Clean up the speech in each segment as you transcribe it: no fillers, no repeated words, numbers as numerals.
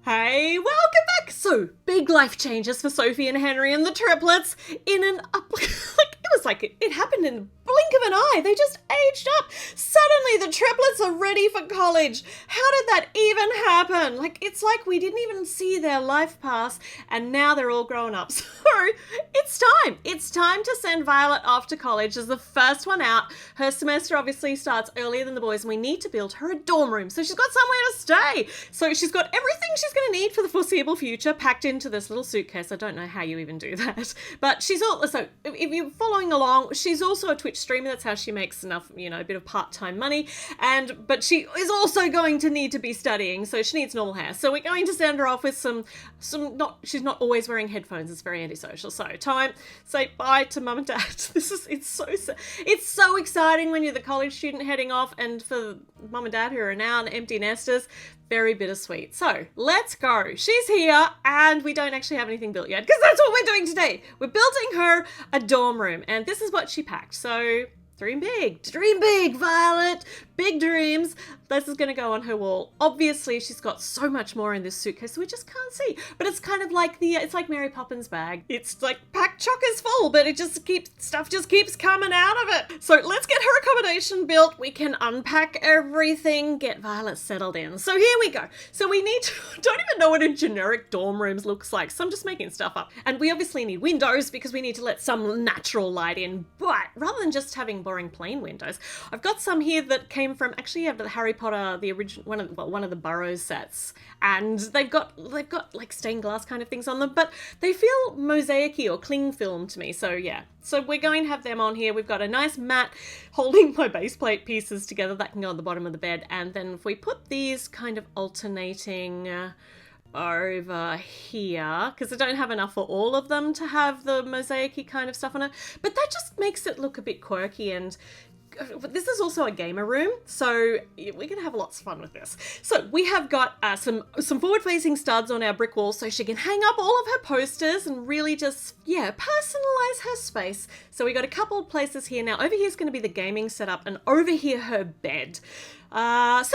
Hey, welcome back! So, big life changes for Sophie and Henry and the triplets in an it happened in the blink of an eye. They just aged up. Suddenly the triplets are ready for college. How did that even happen? It's like we didn't even see their life pass and now they're all grown up. So, it's time. It's time to send Violet off to college as the first one out. Her semester obviously starts earlier than the boys and we need to build her a dorm room so she's got somewhere to stay. So she's got everything she's going to need for the foreseeable future packed into this little suitcase. I don't know how you even do that. But she's also, if you're following along, she's also a Twitch streamer. That's how she makes enough, a bit of part-time money. But she is also going to need to be studying, so she needs normal hair. So we're going to send her off with she's not always wearing headphones. It's very antisocial. So time, say bye to mum and dad. It's so exciting when you're the college student heading off, and for mum and dad who are now empty nesters, very bittersweet. So let's go. She's here and we don't actually have anything built yet because that's what we're doing today. We're building her a dorm room and this is what she packed. So dream big, Violet, big dreams. This is going to go on her wall. Obviously, she's got so much more in this suitcase, so we just can't see. But it's kind of like it's like Mary Poppins' bag. It's like packed chock is full, but stuff just keeps coming out of it. So let's get her accommodation built. We can unpack everything, get Violet settled in. So here we go. So we don't even know what a generic dorm room looks like, so I'm just making stuff up. And we obviously need windows because we need to let some natural light in. But rather than just having boring plain windows, I've got some here that came from the Harry Potter, the original one of the Burrows sets, and they've got like stained glass kind of things on them, but they feel mosaicy or cling film to me. So yeah, so we're going to have them on here. We've got a nice mat holding my base plate pieces together that can go on the bottom of the bed, and then if we put these kind of alternating over here, because I don't have enough for all of them to have the mosaicy kind of stuff on it, but that just makes it look a bit quirky. And this is also a gamer room, so we're gonna have lots of fun with this. So we have got some forward-facing studs on our brick wall so she can hang up all of her posters and really just, personalize her space. So we got a couple of places here now. Over here is going to be the gaming setup, and over here her bed. Let's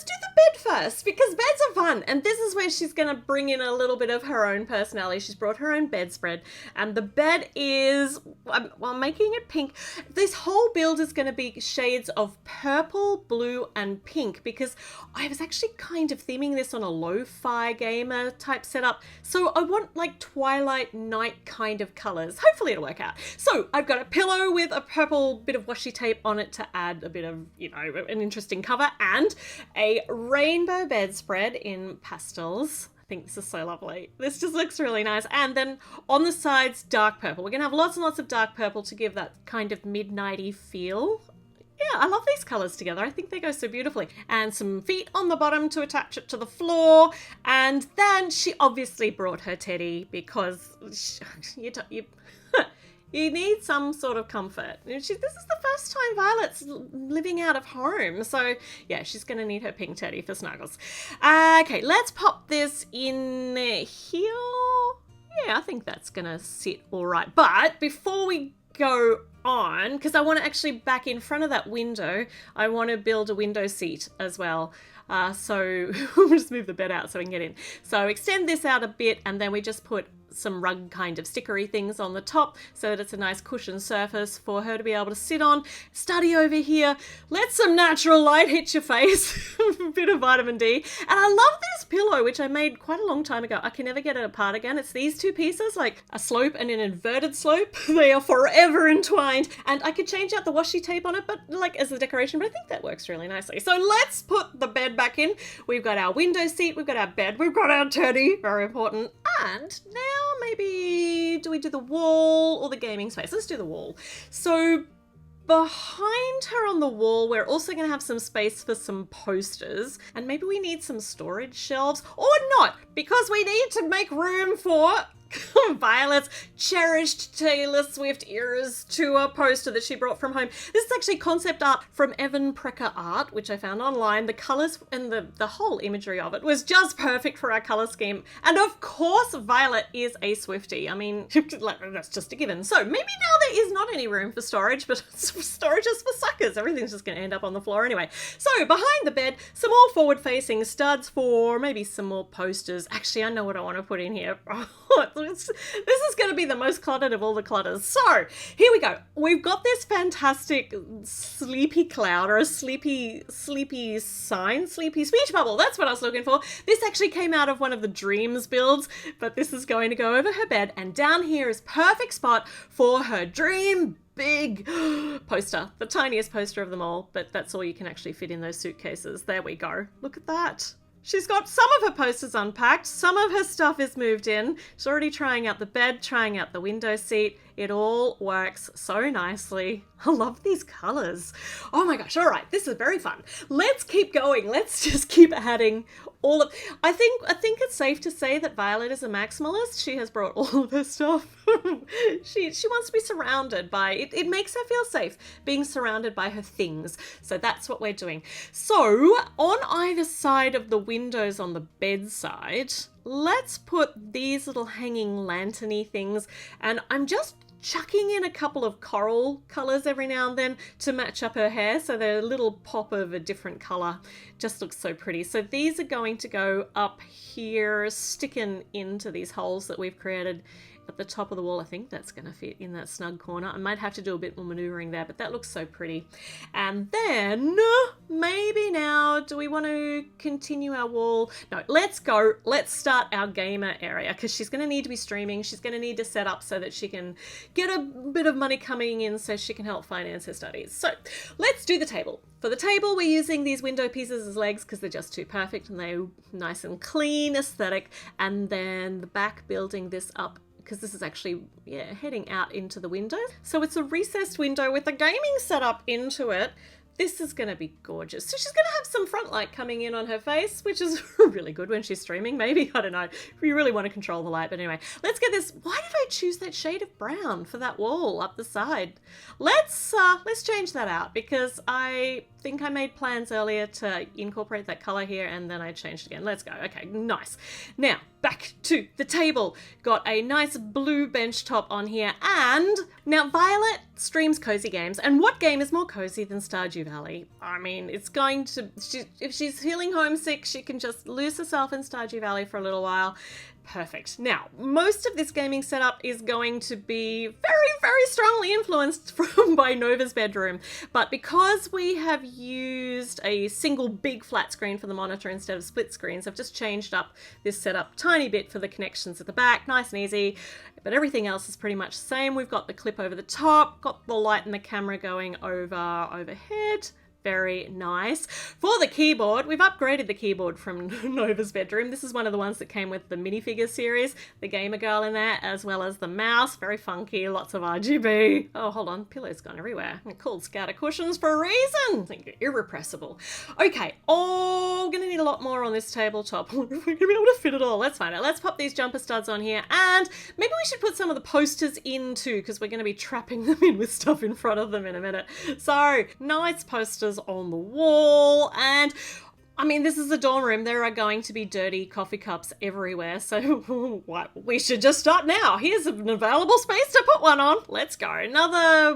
do the bed first because beds are fun, and this is where she's going to bring in a little bit of her own personality. She's brought her own bedspread, and the bed is, I'm making it pink. This whole build is going to be shades of purple, blue, and pink because I was actually kind of theming this on a lo-fi gamer type setup, so I want like twilight night kind of colors. Hopefully it'll work out. So I've got a pillow with a purple bit of washi tape on it to add a bit of, an interesting cover, and a rainbow bedspread in pastels. I think this is so lovely. This just looks really nice. And then on the sides, dark purple. We're going to have lots and lots of dark purple to give that kind of midnighty feel. Yeah, I love these colours together. I think they go so beautifully. And some feet on the bottom to attach it to the floor. And then she obviously brought her teddy because you need some sort of comfort. This is the first time Violet's living out of home. So yeah, she's going to need her pink teddy for snuggles. Okay, let's pop this in here. Yeah, I think that's going to sit all right. But before we go on, because I want to actually back in front of that window, I want to build a window seat as well. So we'll just move the bed out so we can get in. So extend this out a bit, and then we just put some rug kind of stickery things on the top so that it's a nice cushioned surface for her to be able to sit on, study over here, let some natural light hit your face, a bit of vitamin D. And I love this pillow, which I made quite a long time ago. I can never get it apart again. It's these two pieces, like a slope and an inverted slope. They are forever entwined, and I could change out the washi tape on it, but like as a decoration, but I think that works really nicely. So let's put the bed back in. We've got our window seat, we've got our bed, we've got our teddy, very important. And now maybe do we do the wall or the gaming space? Let's do the wall. So behind her on the wall, we're also going to have some space for some posters, and maybe we need some storage shelves or not, because we need to make room for Violet's cherished Taylor Swift Eras tour poster that she brought from home. This is actually concept art from Evan Precker Art, which I found online. The colours and the whole imagery of it was just perfect for our colour scheme. And of course, Violet is a Swiftie. I mean, that's just a given. So maybe now there is not any room for storage, but storage is for suckers. Everything's just going to end up on the floor anyway. So behind the bed, some more forward-facing studs for maybe some more posters. Actually, I know what I want to put in here. This is going to be the most cluttered of all the clutters. So here we go. We've got this fantastic sleepy cloud, or a sleepy sign, sleepy speech bubble. That's what I was looking for. This actually came out of one of the Dreams builds, but this is going to go over her bed, and down here is perfect spot for her dream big poster, the tiniest poster of them all, but that's all you can actually fit in those suitcases. There we go. Look at that. She's got some of her posters unpacked, some of her stuff is moved in. She's already trying out the bed, trying out the window seat. It all works so nicely. I love these colours. Oh my gosh, all right, this is very fun. Let's keep going. Let's just keep adding all of... I think it's safe to say that Violet is a maximalist. She has brought all of her stuff. She wants to be surrounded by... It makes her feel safe being surrounded by her things. So that's what we're doing. So on either side of the windows on the bedside, let's put these little hanging lantern-y things, and I'm just chucking in a couple of coral colours every now and then to match up her hair, so they're a little pop of a different colour. Just looks so pretty. So these are going to go up here, sticking into these holes that we've created at the top of the wall. I think that's going to fit in that snug corner. I might have to do a bit more manoeuvring there, but that looks so pretty. And then maybe now, do we want to continue our wall? No, let's go. Let's start our gamer area, because she's going to need to be streaming. She's going to need to set up so that she can get a bit of money coming in so she can help finance her studies. So let's do the table. For the table, we're using these window pieces as legs because they're just too perfect and they're nice and clean aesthetic. And then the back, building this up, because this is actually, heading out into the window. So it's a recessed window with a gaming setup into it. This is going to be gorgeous. So she's going to have some front light coming in on her face, which is really good when she's streaming, maybe. I don't know. You really want to control the light. But anyway, let's get this. Why did I choose that shade of brown for that wall up the side? Let's change that out, because I think I made plans earlier to incorporate that color here, and then I changed again. Let's go. Okay, nice. Now, back to the table. Got a nice blue bench top on here, and now Violet streams cozy games, and what game is more cozy than Stardew Valley? I mean, it's going to... if she's feeling homesick, she can just lose herself in Stardew Valley for a little while. Perfect. Now, most of this gaming setup is going to be very, very strongly influenced by Nova's bedroom. But because we have used a single big flat screen for the monitor instead of split screens, I've just changed up this setup tiny bit for the connections at the back, nice and easy. But everything else is pretty much the same. We've got the clip over the top, got the light and the camera going overhead. Very nice. For the keyboard, we've upgraded the keyboard from Nova's bedroom. This is one of the ones that came with the minifigure series, the gamer girl in there, as well as the mouse. Very funky, lots of RGB. Oh, hold on, pillows gone everywhere. They're called scatter cushions for a reason. I think you're irrepressible. Okay, we're gonna need a lot more on this tabletop. I wonder if we're gonna be able to fit it all. Let's find out. Let's pop these jumper studs on here, and maybe we should put some of the posters in too, because we're gonna be trapping them in with stuff in front of them in a minute. So, nice posters on the wall, and I mean, this is a dorm room. There are going to be dirty coffee cups everywhere, so we should just start now. Here's an available space to put one on. Let's go. Another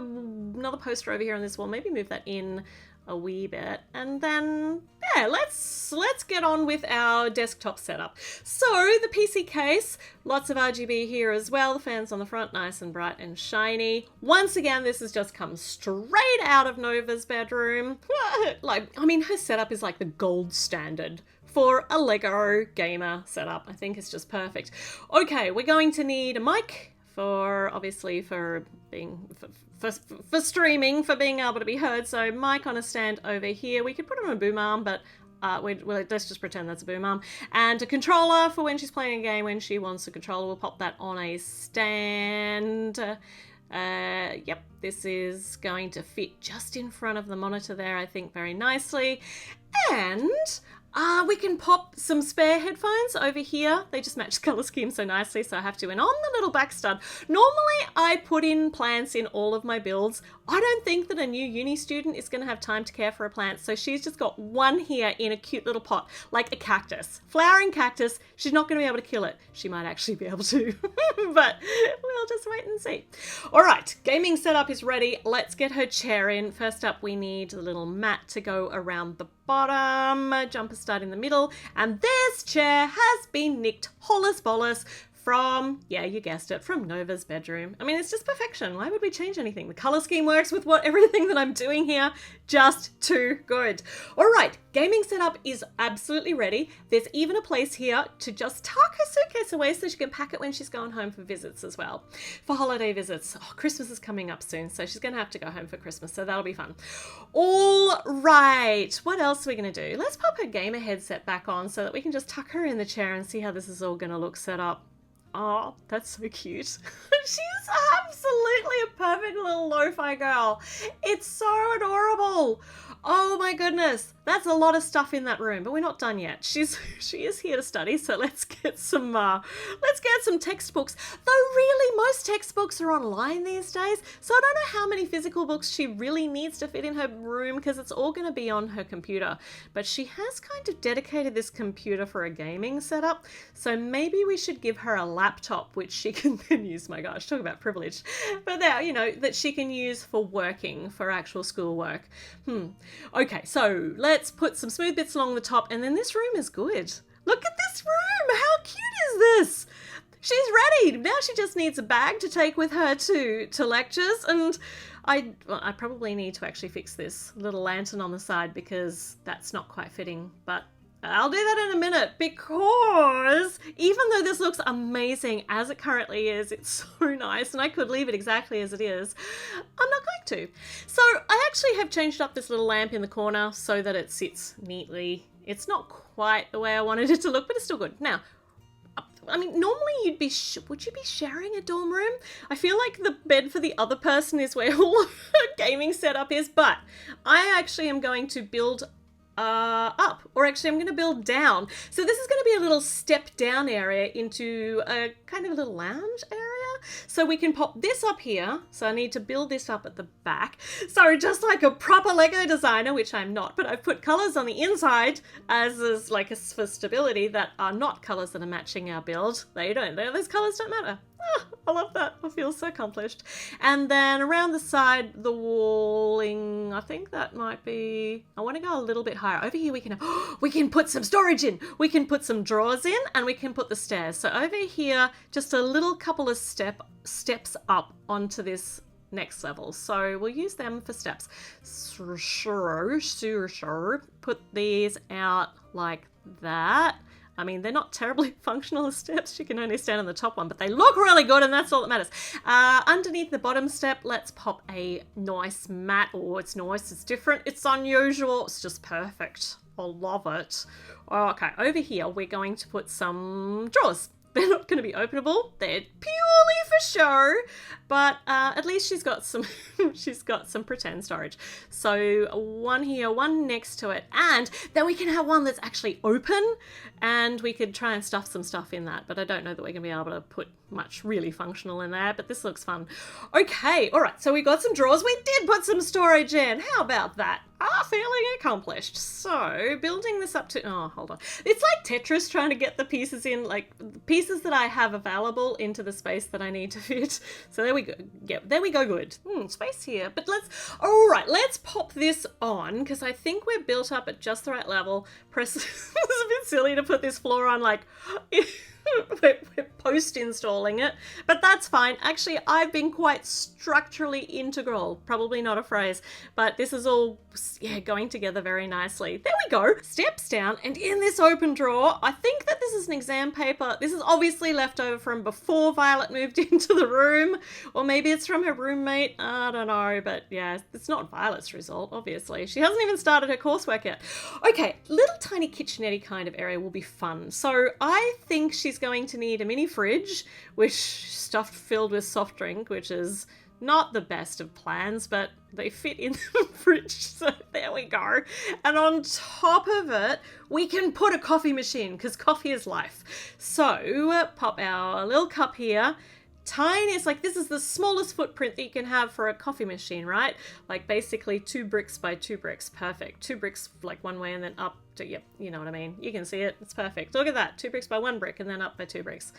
poster over here on this wall. Maybe move that in a wee bit, and then let's get on with our desktop setup. So the PC case, lots of RGB here as well. The fans on the front, nice and bright and shiny. Once again, this has just come straight out of Nova's bedroom. Her setup is like the gold standard for a Lego gamer setup. I think it's just perfect. Okay, we're going to need a mic for streaming, for being able to be heard. So mic on a stand over here. We could put it on a boom arm, but let's just pretend that's a boom arm. And a controller for when she's playing a game, when she wants a controller. We'll pop that on a stand. Yep, this is going to fit just in front of the monitor there, I think, very nicely. And We can pop some spare headphones over here. They just match the colour scheme so nicely, so I have to. And on the little back stud, normally I put in plants in all of my builds. I don't think that a new uni student is going to have time to care for a plant, so she's just got one here in a cute little pot, like a cactus. Flowering cactus. She's not going to be able to kill it. She might actually be able to, but we'll just wait and see. All right, gaming setup is ready. Let's get her chair in. First up, we need the little mat to go around the bottom, jumper stud in the middle, and this chair has been nicked hollis bollis from, yeah, you guessed it, from Nova's bedroom. I mean, it's just perfection. Why would we change anything? The color scheme works with everything that I'm doing here. Just too good. All right, gaming setup is absolutely ready. There's even a place here to just tuck her suitcase away so she can pack it when she's going home for visits as well. For holiday visits. Oh, Christmas is coming up soon, so she's gonna have to go home for Christmas, so that'll be fun. All right, what else are we gonna do? Let's pop her gamer headset back on so that we can just tuck her in the chair and see how this is all gonna look set up. Oh, that's so cute. She's absolutely a perfect little lo-fi girl. It's so adorable. Oh my goodness. That's a lot of stuff in that room, but we're not done yet. She is here to study, so let's get some textbooks. Though really most textbooks are online these days, so I don't know how many physical books she really needs to fit in her room because it's all going to be on her computer. But she has kind of dedicated this computer for a gaming setup, so maybe we should give her a laptop which she can then use. My gosh, talk about privilege. But now, you know, that she can use for working, for actual schoolwork. Okay, so let's put some smooth bits along the top, and then this room is good. Look at this room! How cute is this? She's ready! Now she just needs a bag to take with her to lectures, and I probably need to actually fix this little lantern on the side because that's not quite fitting, but I'll do that in a minute because even though this looks amazing as it currently is, it's so nice and I could leave it exactly as it is, I'm not going to. So I actually have changed up this little lamp in the corner so that it sits neatly. It's not quite the way I wanted it to look, but it's still good. Now, I mean, normally would you be sharing a dorm room? I feel like the bed for the other person is where all of her gaming setup is, but I actually am going to build up, or actually I'm going to build down. So this is going to be a little step down area into a kind of a little lounge area. So we can pop this up here. So I need to build this up at the back. So just like a proper Lego designer, which I'm not, but I've put colors on the inside as is like for stability that are not colors that are matching our build. Those colors don't matter. I love that. I feel so accomplished. And then around the side, the walling, I think that might be, I want to go a little bit higher. Over here we can put some storage in. We can put some drawers in and we can put the stairs. So over here, just a little couple of steps up onto this next level. So we'll use them for steps. Sure. Put these out like that. I mean, they're not terribly functional as steps. You can only stand on the top one, but they look really good and that's all that matters. Underneath the bottom step, let's pop a nice mat. Oh, it's nice. It's different. It's unusual. It's just perfect. I love it. Okay, over here, we're going to put some drawers. They're not going to be openable. They're purely for show, but at least she's got some pretend storage. So one here, one next to it, and then we can have one that's actually open, and we could try and stuff some stuff in that. But I don't know that we're going to be able to put much really functional in there. But this looks fun. Okay, all right. So we got some drawers. We did put some storage in. How about that? Feeling accomplished. So building this up to, oh, hold on. It's like Tetris trying to get the pieces in, like the pieces that I have available into the space that I need to fit. So there we go. Yeah, there we go. Good. Space here. But let's pop this on because I think we're built up at just the right level. It's a bit silly to put this floor on like we're post-installing it, but that's fine. Actually, I've been quite structurally integral, probably not a phrase, but this is all going together very nicely. There we go. Steps down, and in this open drawer, I think that this is an exam paper. This is obviously left over from before Violet moved into the room, or maybe it's from her roommate. I don't know, but yeah, it's not Violet's result, obviously. She hasn't even started her coursework yet. Okay, little tiny kitchenette kind of area will be fun. So I think she's going to need a mini fridge, which stuffed filled with soft drink, which is Not the best of plans, but they fit in the fridge, so there we go. And on top of it, we can put a coffee machine, because coffee is life. So pop our little cup here. Tiny, it's like, this is the smallest footprint that you can have for a coffee machine, right? Like basically 2 bricks by 2 bricks. Perfect. 2 bricks like one way and then up to, yep, you know what I mean. You can see it. It's perfect. Look at that. 2 bricks by 1 brick and then up by 2 bricks.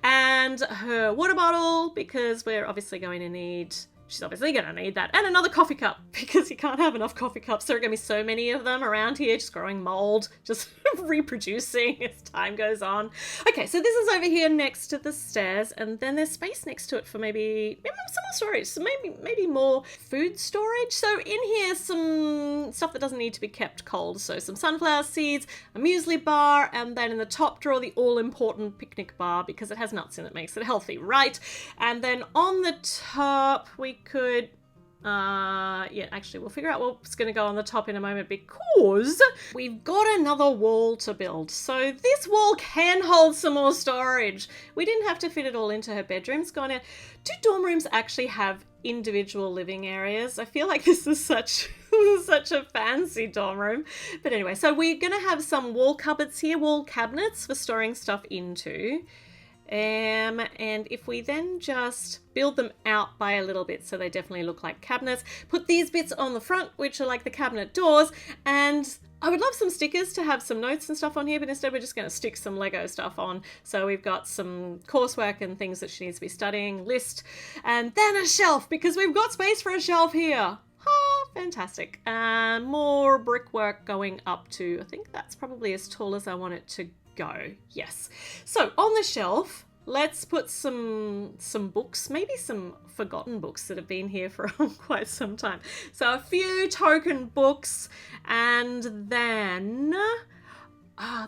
And her water bottle, because we're obviously going to need... She's obviously going to need that. And another coffee cup, because you can't have enough coffee cups. There are going to be so many of them around here, just growing mold, just reproducing as time goes on. Okay, so this is over here next to the stairs, and then there's space next to it for maybe some more storage. So maybe more food storage. So in here, some stuff that doesn't need to be kept cold. So some sunflower seeds, a muesli bar, and then in the top drawer, the all-important picnic bar, because it has nuts in it, makes it healthy, right? And then on the top, we could yeah, actually we'll figure out what's going to go on the top in a moment, because we've got another wall to build. So this wall can hold some more storage. We didn't have to fit it all into her bedroom. It's gone out. Do dorm rooms actually have individual living areas? I feel like this is such a fancy dorm room. But anyway, so we're going to have some wall cupboards here, wall cabinets for storing stuff into. And if we then just build them out by a little bit so they definitely look like cabinets, put these bits on the front, which are like the cabinet doors, and I would love some stickers to have some notes and stuff on here, but instead we're just going to stick some Lego stuff on. So we've got some coursework and things that she needs to be studying, list, and then a shelf, because we've got space for a shelf here. Fantastic. More brickwork going up to, I think that's probably as tall as I want it to go. Yes. So on the shelf, let's put some books, maybe some forgotten books that have been here for quite some time. So a few token books, and then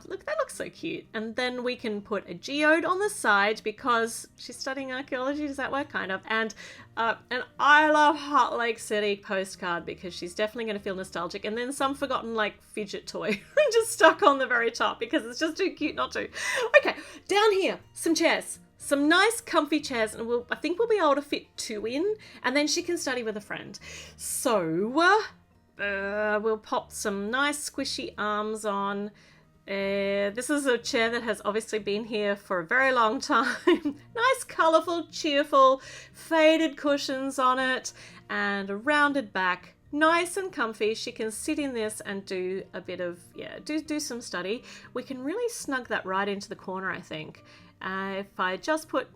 look, that looks so cute. And then we can put a geode on the side, because she's studying archaeology. Does that work? Kind of. And I love Heart Lake City postcard, because she's definitely going to feel nostalgic. And then some forgotten like fidget toy just stuck on the very top, because it's just too cute not to. Okay, down here, some chairs. Some nice comfy chairs, and I think we'll be able to fit 2 in, and then she can study with a friend. So we'll pop some nice squishy arms on. This is a chair that has obviously been here for a very long time. Nice, colourful, cheerful, faded cushions on it, and a rounded back. Nice and comfy. She can sit in this and do a bit of, do some study. We can really snug that right into the corner, I think. If I just put,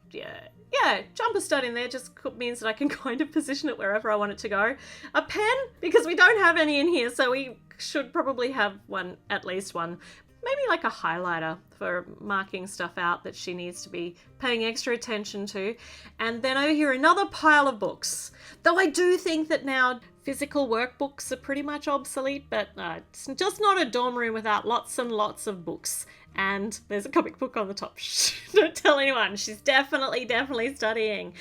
jumper stud in there just means that I can kind of position it wherever I want it to go. A pen, because we don't have any in here, so we should probably have one, at least one. Maybe like a highlighter for marking stuff out that she needs to be paying extra attention to. And then over here, another pile of books. Though I do think that now physical workbooks are pretty much obsolete, but it's just not a dorm room without lots and lots of books. And there's a comic book on the top. Shh, don't tell anyone. She's definitely studying.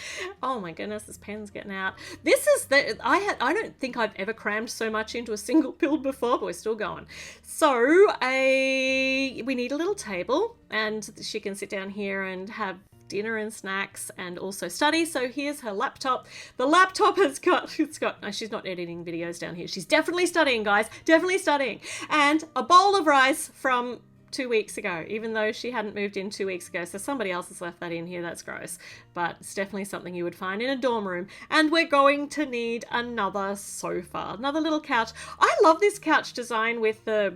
Oh my goodness, this pen's getting out. This is I don't think I've ever crammed so much into a single build before, but we're still going. So we need a little table, and she can sit down here and have dinner and snacks and also study. So here's her laptop. The laptop she's not editing videos down here. She's definitely studying, guys. Definitely studying. And a bowl of rice from 2 weeks ago, even though she hadn't moved in 2 weeks ago. So somebody else has left that in here. That's gross. But it's definitely something you would find in a dorm room. And we're going to need another sofa, another little couch. I love this couch design with got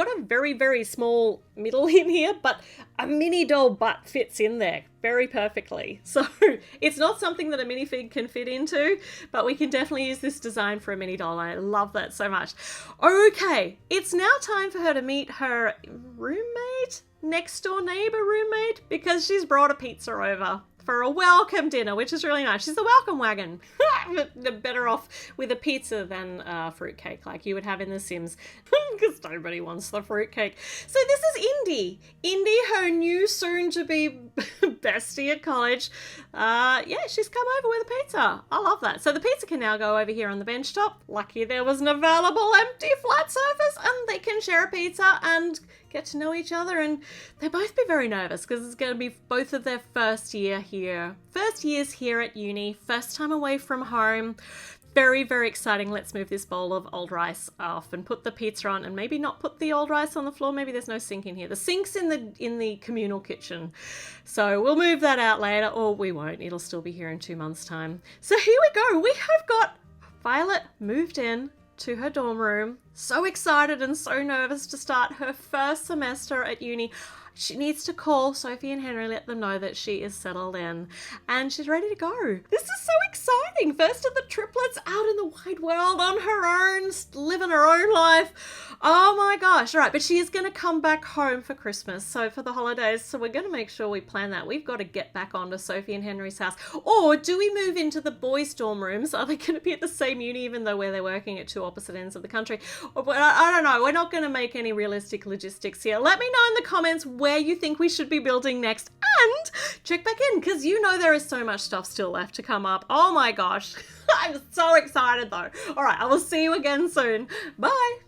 a very, very small middle in here, but a mini doll butt fits in there very perfectly. So it's not something that a minifig can fit into, but we can definitely use this design for a mini doll. I love that so much. Okay, it's now time for her to meet her roommate, next door neighbor roommate, because she's brought a pizza over for a welcome dinner, which is really nice. She's the welcome wagon. But better off with a pizza than fruitcake like you would have in The Sims, because nobody wants the fruitcake. So this is Indy, her new soon-to-be bestie at college. Yeah, she's come over with a pizza. I love that. So the pizza can now go over here on the bench top. Lucky there was an available empty flat surface and they can share a pizza and get to know each other, and they'll both be very nervous because it's going to be both of their first years here at uni, first time away from home. Very, very exciting. Let's move this bowl of old rice off and put the pizza on, and maybe not put the old rice on the floor. Maybe there's no sink in here. The sink's in the communal kitchen. So we'll move that out later, or we won't. It'll still be here in 2 months' time. So here we go. We have got Violet moved in to her dorm room. So excited and so nervous to start her first semester at uni. She needs to call Sophie and Henry, let them know that she is settled in and she's ready to go. This is so exciting. First of the triplets out in the wide world on her own, living her own life. Oh my gosh. All right, but she is going to come back home for Christmas, so for the holidays. So we're going to make sure we plan that. We've got to get back onto Sophie and Henry's house. Or do we move into the boys' dorm rooms? Are they going to be at the same uni even though where they're working at two opposite ends of the country? Or, I don't know. We're not going to make any realistic logistics here. Let me know in the comments where you think we should be building next, and check back in because you know there is so much stuff still left to come up. Oh my gosh. I'm so excited though. All right, I will see you again soon. Bye.